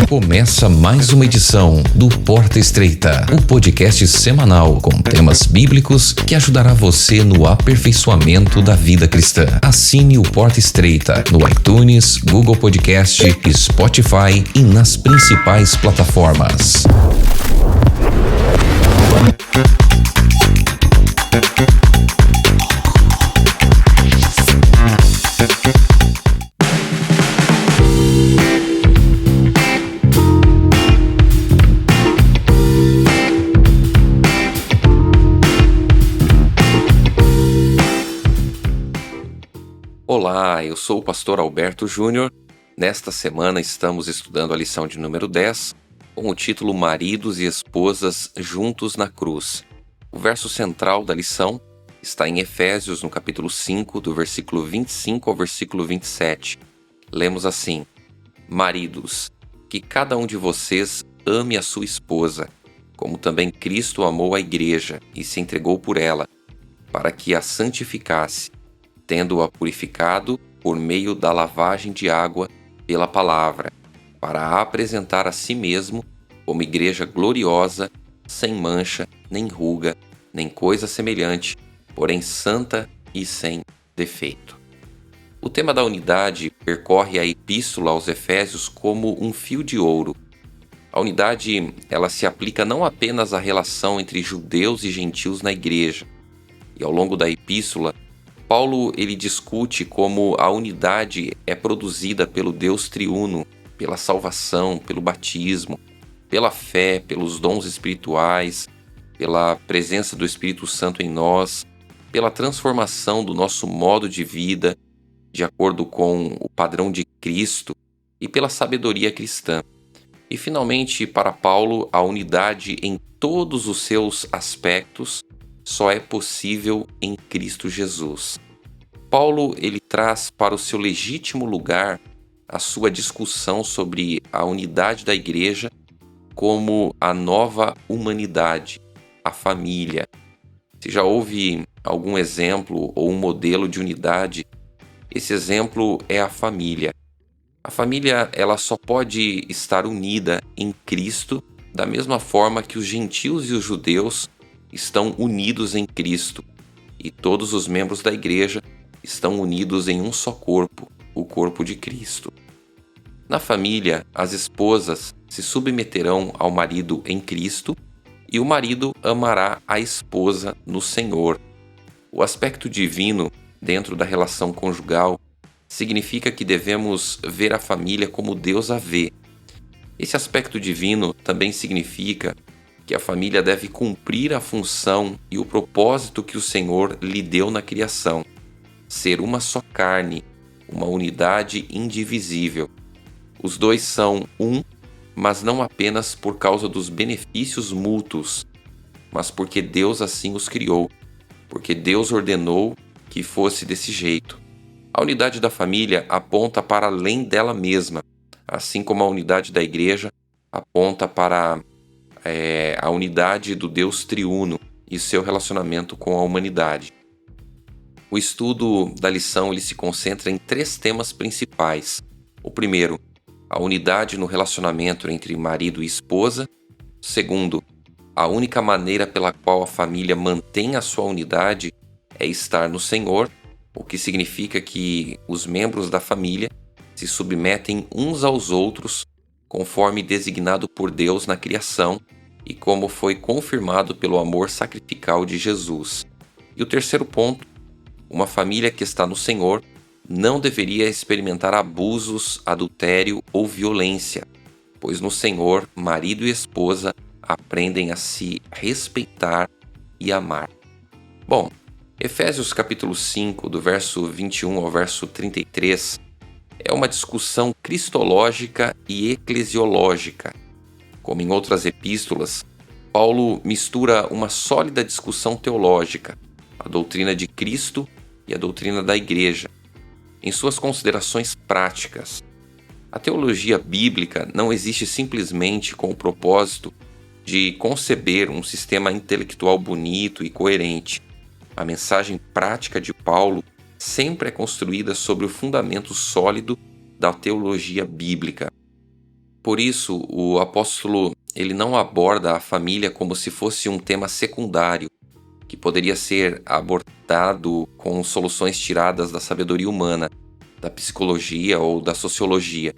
Começa mais uma edição do Porta Estreita, o podcast semanal com temas bíblicos que ajudará você no aperfeiçoamento da vida cristã. Assine o Porta Estreita no iTunes, Google Podcast, Spotify e nas principais plataformas. Olá, eu sou o pastor Alberto Júnior. Nesta semana estamos estudando a lição de número 10, com o título Maridos e Esposas Juntos na Cruz. O verso central da lição está em Efésios, no capítulo 5, do versículo 25 ao versículo 27. Lemos assim: Maridos, que cada um de vocês ame a sua esposa, como também Cristo amou a igreja e se entregou por ela, para que a santificasse, tendo-a purificado por meio da lavagem de água pela palavra, para a apresentar a si mesmo como igreja gloriosa, sem mancha, nem ruga, nem coisa semelhante, porém santa e sem defeito. O tema da unidade percorre a epístola aos Efésios como um fio de ouro. A unidade, ela se aplica não apenas à relação entre judeus e gentios na igreja, e ao longo da epístola, Paulo ele discute como a unidade é produzida pelo Deus triuno, pela salvação, pelo batismo, pela fé, pelos dons espirituais, pela presença do Espírito Santo em nós, pela transformação do nosso modo de vida, de acordo com o padrão de Cristo e pela sabedoria cristã. E finalmente, para Paulo, a unidade em todos os seus aspectos só é possível em Cristo Jesus. Paulo ele traz para o seu legítimo lugar a sua discussão sobre a unidade da igreja como a nova humanidade, a família. Se já houve algum exemplo ou um modelo de unidade, esse exemplo é a família. A família ela só pode estar unida em Cristo da mesma forma que os gentios e os judeus estão unidos em Cristo, e todos os membros da igreja estão unidos em um só corpo, o corpo de Cristo. Na família, as esposas se submeterão ao marido em Cristo e o marido amará a esposa no Senhor. O aspecto divino dentro da relação conjugal significa que devemos ver a família como Deus a vê. Esse aspecto divino também significa que a família deve cumprir a função e o propósito que o Senhor lhe deu na criação, ser uma só carne, uma unidade indivisível. Os dois são um, mas não apenas por causa dos benefícios mútuos, mas porque Deus assim os criou, porque Deus ordenou que fosse desse jeito. A unidade da família aponta para além dela mesma, assim como a unidade da igreja aponta para a unidade do Deus triuno e seu relacionamento com a humanidade. O estudo da lição ele se concentra em 3 temas principais. O primeiro, a unidade no relacionamento entre marido e esposa. O segundo, a única maneira pela qual a família mantém a sua unidade é estar no Senhor, o que significa que os membros da família se submetem uns aos outros conforme designado por Deus na criação e como foi confirmado pelo amor sacrificial de Jesus. E o terceiro ponto, uma família que está no Senhor não deveria experimentar abusos, adultério ou violência, pois no Senhor, marido e esposa aprendem a se respeitar e amar. Bom, Efésios capítulo 5, do verso 21 ao verso 33, é uma discussão cristológica e eclesiológica. Como em outras epístolas, Paulo mistura uma sólida discussão teológica, a doutrina de Cristo e a doutrina da igreja, em suas considerações práticas. A teologia bíblica não existe simplesmente com o propósito de conceber um sistema intelectual bonito e coerente. A mensagem prática de Paulo sempre é construída sobre o fundamento sólido da teologia bíblica. Por isso, o apóstolo ele não aborda a família como se fosse um tema secundário, que poderia ser abordado com soluções tiradas da sabedoria humana, da psicologia ou da sociologia.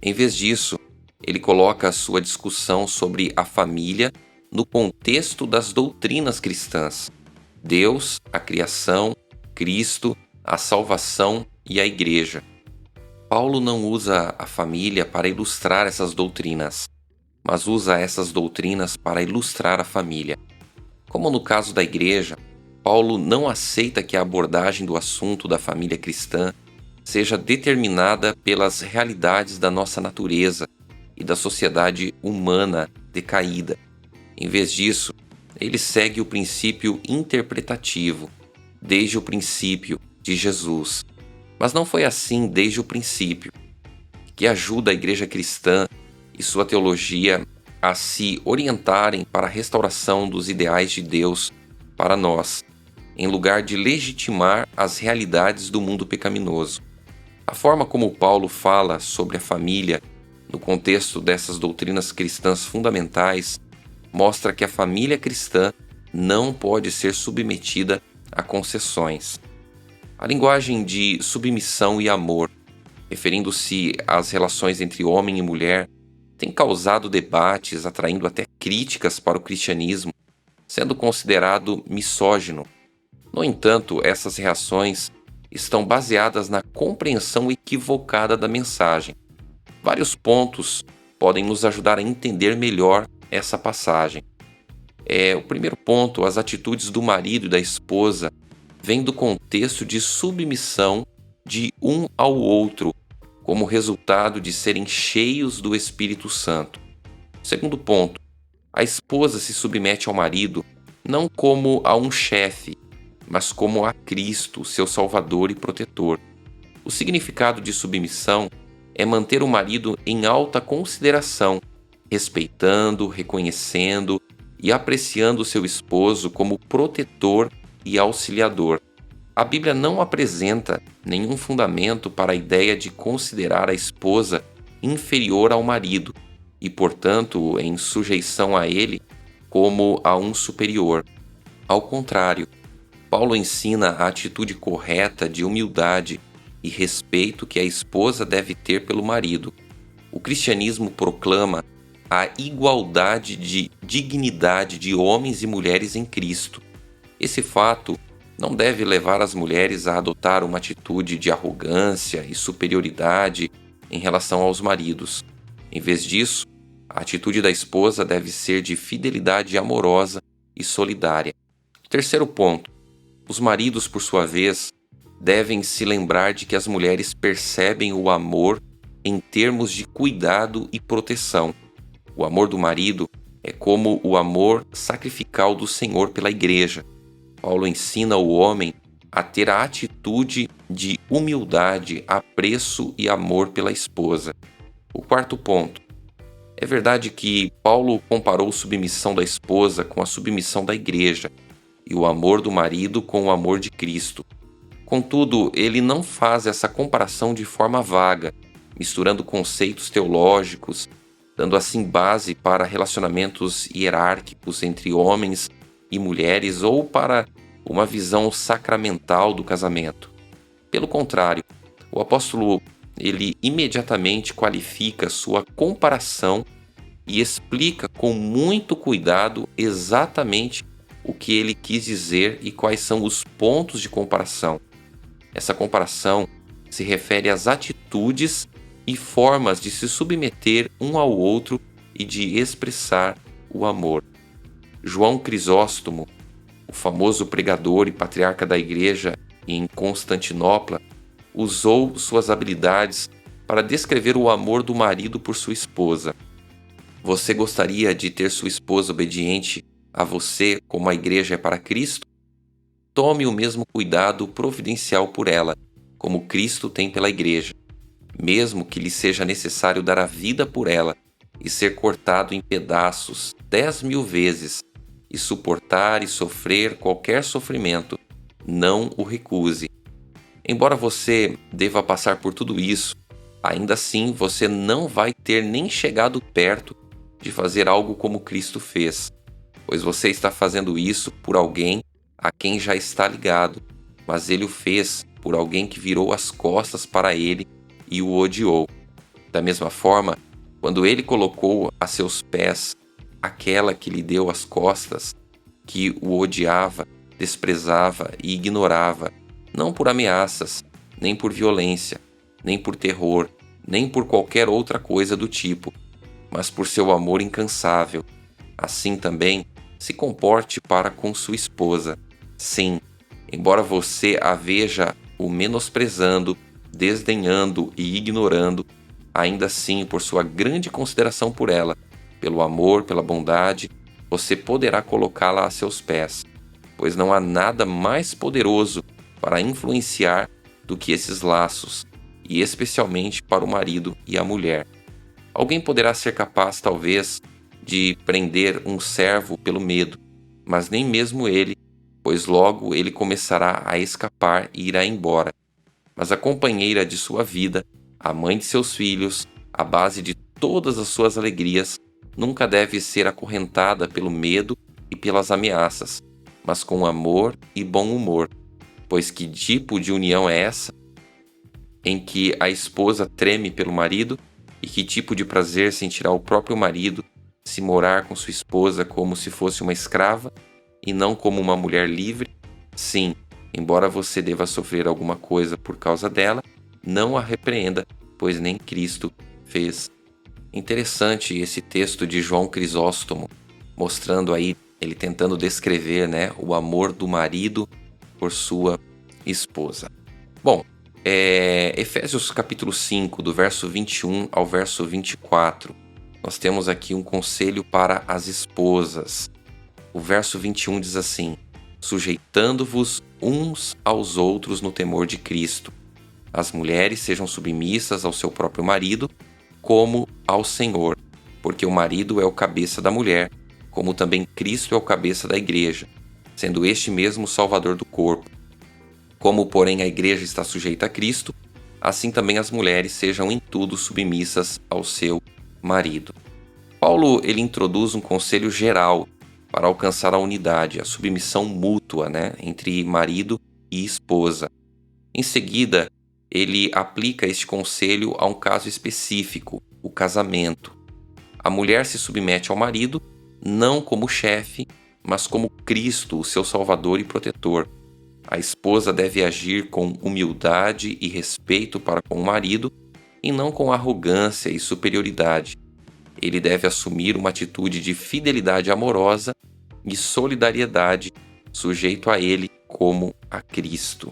Em vez disso, ele coloca a sua discussão sobre a família no contexto das doutrinas cristãs: Deus, a criação, Cristo, a salvação e a igreja. Paulo não usa a família para ilustrar essas doutrinas, mas usa essas doutrinas para ilustrar a família. Como no caso da igreja, Paulo não aceita que a abordagem do assunto da família cristã seja determinada pelas realidades da nossa natureza e da sociedade humana decaída. Em vez disso, ele segue o princípio interpretativo, desde o princípio de Jesus. Mas não foi assim desde o princípio, que ajuda a igreja cristã e sua teologia a se orientarem para a restauração dos ideais de Deus para nós, em lugar de legitimar as realidades do mundo pecaminoso. A forma como Paulo fala sobre a família no contexto dessas doutrinas cristãs fundamentais mostra que a família cristã não pode ser submetida a concessões. A linguagem de submissão e amor, referindo-se às relações entre homem e mulher, tem causado debates, atraindo até críticas para o cristianismo, sendo considerado misógino. No entanto, essas reações estão baseadas na compreensão equivocada da mensagem. Vários pontos podem nos ajudar a entender melhor essa passagem. O primeiro ponto: as atitudes do marido e da esposa vêm do contexto de submissão de um ao outro, como resultado de serem cheios do Espírito Santo. Segundo ponto: a esposa se submete ao marido não como a um chefe, mas como a Cristo, seu Salvador e protetor. O significado de submissão é manter o marido em alta consideração, respeitando, reconhecendo e apreciando seu esposo como protetor e auxiliador. A Bíblia não apresenta nenhum fundamento para a ideia de considerar a esposa inferior ao marido e, portanto, em sujeição a ele como a um superior. Ao contrário, Paulo ensina a atitude correta de humildade e respeito que a esposa deve ter pelo marido. O cristianismo proclama a igualdade de dignidade de homens e mulheres em Cristo. Esse fato não deve levar as mulheres a adotar uma atitude de arrogância e superioridade em relação aos maridos. Em vez disso, a atitude da esposa deve ser de fidelidade amorosa e solidária. Terceiro ponto: os maridos, por sua vez, devem se lembrar de que as mulheres percebem o amor em termos de cuidado e proteção. O amor do marido é como o amor sacrificial do Senhor pela igreja. Paulo ensina o homem a ter a atitude de humildade, apreço e amor pela esposa. O quarto ponto: é verdade que Paulo comparou a submissão da esposa com a submissão da igreja e o amor do marido com o amor de Cristo. Contudo, ele não faz essa comparação de forma vaga, misturando conceitos teológicos, dando assim base para relacionamentos hierárquicos entre homens e mulheres ou para uma visão sacramental do casamento. Pelo contrário, o apóstolo ele imediatamente qualifica sua comparação e explica com muito cuidado exatamente o que ele quis dizer e quais são os pontos de comparação. Essa comparação se refere às atitudes e formas de se submeter um ao outro e de expressar o amor. João Crisóstomo, o famoso pregador e patriarca da igreja em Constantinopla, usou suas habilidades para descrever o amor do marido por sua esposa. Você gostaria de ter sua esposa obediente a você como a igreja é para Cristo? Tome o mesmo cuidado providencial por ela, como Cristo tem pela igreja, mesmo que lhe seja necessário dar a vida por ela e ser cortado em pedaços 10.000 vezes, e suportar e sofrer qualquer sofrimento não o recuse. Embora você deva passar por tudo isso, ainda assim você não vai ter nem chegado perto de fazer algo como Cristo fez, pois você está fazendo isso por alguém a quem já está ligado, mas ele o fez por alguém que virou as costas para ele e o odiou. Da mesma forma, quando ele colocou a seus pés aquela que lhe deu as costas, que o odiava, desprezava e ignorava, não por ameaças, nem por violência, nem por terror, nem por qualquer outra coisa do tipo, mas por seu amor incansável. Assim também se comporte para com sua esposa. Sim, embora você a veja o menosprezando, desdenhando e ignorando, ainda assim, por sua grande consideração por ela, pelo amor, pela bondade, você poderá colocá-la a seus pés, pois não há nada mais poderoso para influenciar do que esses laços, e especialmente para o marido e a mulher. Alguém poderá ser capaz, talvez, de prender um servo pelo medo, mas nem mesmo ele, pois logo ele começará a escapar e irá embora. Mas a companheira de sua vida, a mãe de seus filhos, a base de todas as suas alegrias, nunca deve ser acorrentada pelo medo e pelas ameaças, mas com amor e bom humor, pois que tipo de união é essa em que a esposa treme pelo marido, e que tipo de prazer sentirá o próprio marido se morar com sua esposa como se fosse uma escrava e não como uma mulher livre? Sim, embora você deva sofrer alguma coisa por causa dela, não a repreenda, pois nem Cristo fez. Interessante esse texto de João Crisóstomo, mostrando aí, ele tentando descrever, o amor do marido por sua esposa. Bom, Efésios capítulo 5, do verso 21 ao verso 24, nós temos aqui um conselho para as esposas. O verso 21 diz assim: sujeitando-vos uns aos outros no temor de Cristo. As mulheres sejam submissas ao seu próprio marido, como ao Senhor, porque o marido é o cabeça da mulher, como também Cristo é o cabeça da igreja, sendo este mesmo o Salvador do corpo. Como, porém, a igreja está sujeita a Cristo, assim também as mulheres sejam em tudo submissas ao seu marido. Paulo, ele introduz um conselho geral para alcançar a unidade, a submissão mútua, entre marido e esposa. Em seguida, ele aplica este conselho a um caso específico, o casamento. A mulher se submete ao marido, não como chefe, mas como Cristo, o seu Salvador e protetor. A esposa deve agir com humildade e respeito para com o marido, e não com arrogância e superioridade. Ele deve assumir uma atitude de fidelidade amorosa e solidariedade, sujeito a ele como a Cristo.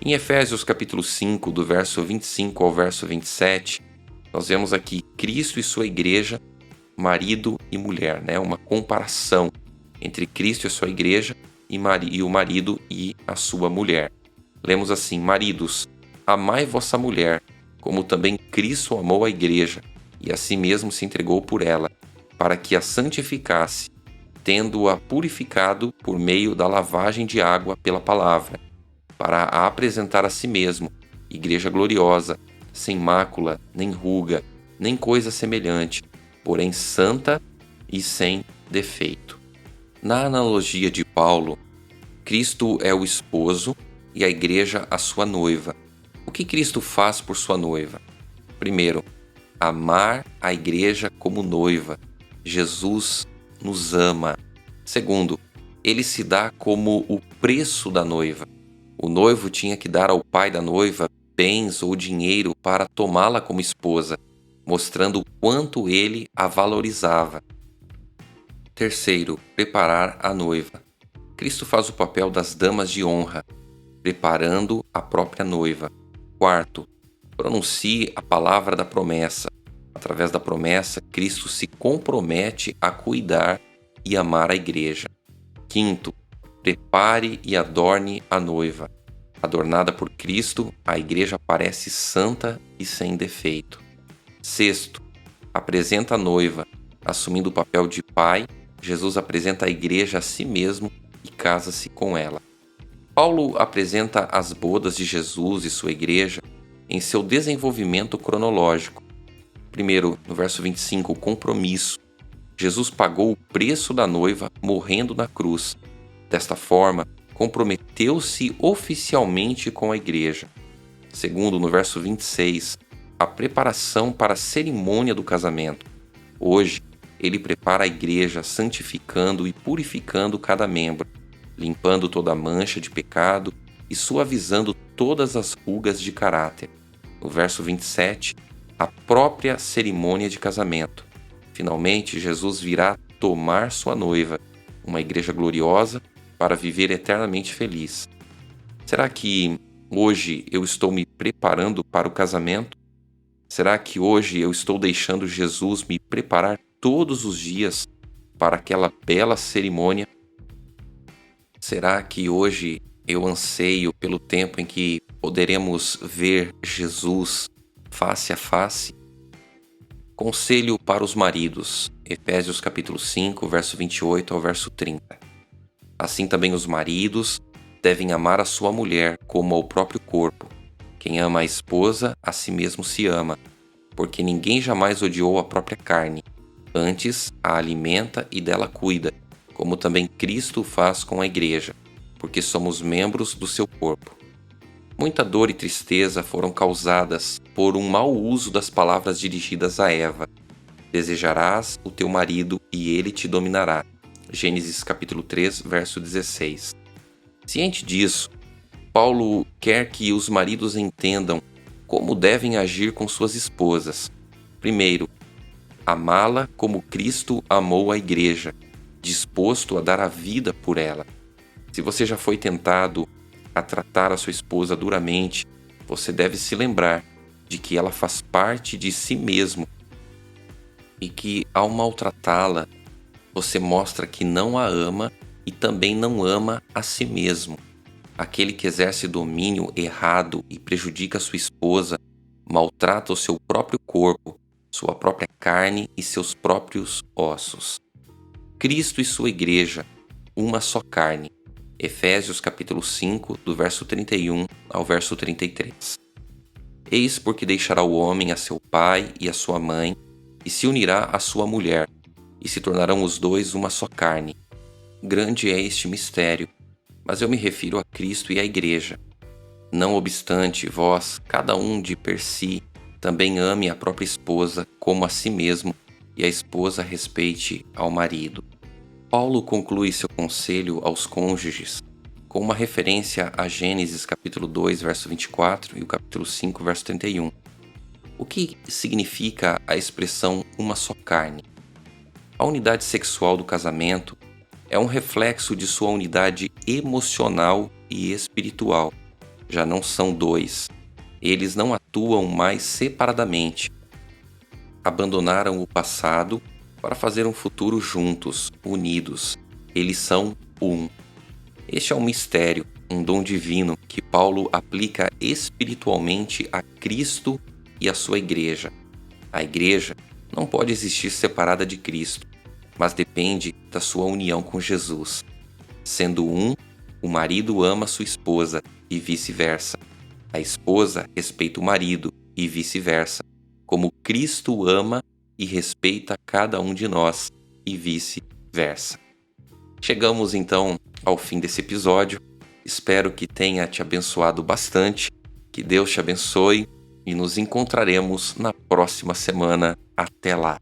Em Efésios capítulo 5, do verso 25 ao verso 27, nós vemos aqui Cristo e sua igreja, marido e mulher, uma comparação entre Cristo e a sua igreja e o marido e a sua mulher. Lemos assim: maridos, amai vossa mulher, como também Cristo amou a igreja, e a si mesmo se entregou por ela, para que a santificasse, tendo-a purificado por meio da lavagem de água pela palavra, para a apresentar a si mesmo, igreja gloriosa, sem mácula, nem ruga, nem coisa semelhante, porém santa e sem defeito. Na analogia de Paulo, Cristo é o esposo e a igreja a sua noiva. O que Cristo faz por sua noiva? Primeiro, amar a igreja como noiva. Jesus nos ama. Segundo, ele se dá como o preço da noiva. O noivo tinha que dar ao pai da noiva bens ou dinheiro para tomá-la como esposa, mostrando o quanto ele a valorizava. Terceiro, preparar a noiva. Cristo faz o papel das damas de honra, preparando a própria noiva. Quarto, pronuncie a palavra da promessa. Através da promessa, Cristo se compromete a cuidar e amar a igreja. Quinto, prepare e adorne a noiva. Adornada por Cristo, a igreja parece santa e sem defeito. Sexto, apresenta a noiva. Assumindo o papel de pai, Jesus apresenta a igreja a si mesmo e casa-se com ela. Paulo apresenta as bodas de Jesus e sua igreja em seu desenvolvimento cronológico. Primeiro, no verso 25, o compromisso. Jesus pagou o preço da noiva morrendo na cruz. Desta forma, comprometeu-se oficialmente com a igreja. Segundo, no verso 26, a preparação para a cerimônia do casamento. Hoje, ele prepara a igreja santificando e purificando cada membro, limpando toda mancha de pecado e suavizando todas as rugas de caráter. No verso 27, a própria cerimônia de casamento. Finalmente, Jesus virá tomar sua noiva, uma igreja gloriosa, para viver eternamente feliz. Será que hoje eu estou me preparando para o casamento? Será que hoje eu estou deixando Jesus me preparar todos os dias para aquela bela cerimônia? Será que hoje eu anseio pelo tempo em que poderemos ver Jesus face a face? Conselho para os maridos, Efésios capítulo 5, verso 28 ao verso 30. Assim também os maridos devem amar a sua mulher como ao próprio corpo. Quem ama a esposa, a si mesmo se ama, porque ninguém jamais odiou a própria carne. Antes, a alimenta e dela cuida, como também Cristo faz com a igreja, porque somos membros do seu corpo. Muita dor e tristeza foram causadas por um mau uso das palavras dirigidas a Eva. Desejarás o teu marido e ele te dominará. Gênesis capítulo 3, verso 16. Ciente disso, Paulo quer que os maridos entendam como devem agir com suas esposas. Primeiro, amá-la como Cristo amou a igreja, disposto a dar a vida por ela. Se você já foi tentado a tratar a sua esposa duramente, você deve se lembrar de que ela faz parte de si mesmo e que, ao maltratá-la, você mostra que não a ama e também não ama a si mesmo. Aquele que exerce domínio errado e prejudica sua esposa maltrata o seu próprio corpo, sua própria carne e seus próprios ossos. Cristo e sua igreja, uma só carne. Efésios capítulo 5, do verso 31 ao verso 33. Eis porque deixará o homem a seu pai e a sua mãe, e se unirá à sua mulher, e se tornarão os dois uma só carne. Grande é este mistério, mas eu me refiro a Cristo e à igreja. Não obstante, vós, cada um de per si, também ame a própria esposa como a si mesmo, e a esposa respeite ao marido. Paulo conclui seu conselho aos cônjuges com uma referência a Gênesis capítulo 2, verso 24 e o capítulo 5, verso 31. O que significa a expressão uma só carne? A unidade sexual do casamento é um reflexo de sua unidade emocional e espiritual. Já não são dois. Eles não atuam mais separadamente. Abandonaram o passado para fazer um futuro juntos, unidos. Eles são um. Este é um mistério, um dom divino que Paulo aplica espiritualmente a Cristo e a sua igreja. A igreja não pode existir separada de Cristo, mas depende da sua união com Jesus. Sendo um, o marido ama sua esposa e vice-versa. A esposa respeita o marido e vice-versa, como Cristo ama e respeita cada um de nós e vice-versa. Chegamos então ao fim desse episódio. Espero que tenha te abençoado bastante. Que Deus te abençoe e nos encontraremos na próxima semana. Até lá!